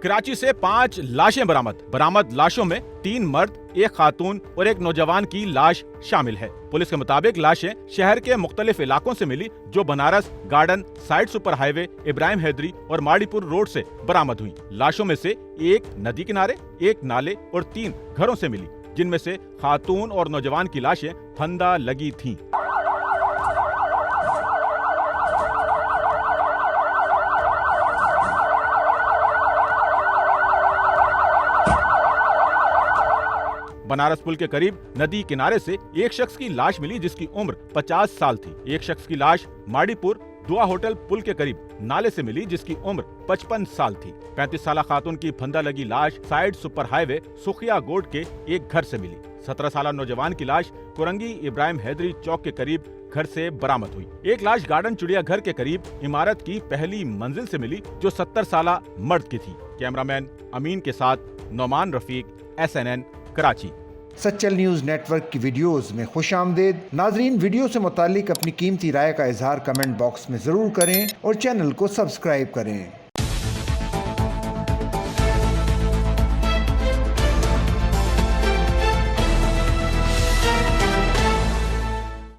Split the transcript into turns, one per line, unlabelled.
कराची से 5 लाशें बरामद लाशों में 3 मर्द, 1 खातून और 1 नौजवान की लाश शामिल है। पुलिस के मुताबिक लाशें शहर के मुख्तलिफ इलाकों से मिली, जो Banaras garden, side super highway, Ibrahim Hyderi और माड़ीपुर रोड से बरामद हुई। लाशों में से 1 नदी किनारे, 1 नाले और 3 घरों से मिली, जिनमें से खातून और नौजवान की लाशें फंदा लगी थीं। बनारस पुल के करीब नदी किनारे से एक शख्स की लाश मिली, जिसकी उम्र 50 साल थी। एक शख्स की लाश माड़ीपुर दुआ होटल पुल के करीब नाले से मिली, जिसकी उम्र 55 साल थी। 35 साल खातून की फंदा लगी लाश साइड सुपर हाईवे सुखिया गोड के एक घर से मिली। 17 साल नौजवान की लाश कुरंगी इब्राहिम हैदरी चौक के करीब घर से बरामद हुई। एक लाश गार्डन चिड़ियाघर के करीब इमारत की पहली मंजिल से मिली, जो 70 साल मर्द की थी। कैमरामैन अमीन के साथ Nauman Rafiq, SNN Karachi.
Sachal news network की वीडियोस में खुशामदीद। नाजरीन, वीडियो से मुतालिक अपनी कीमती राय का इजहार कमेंट बॉक्स में ज़रूर करें और चैनल को सब्सक्राइब करें।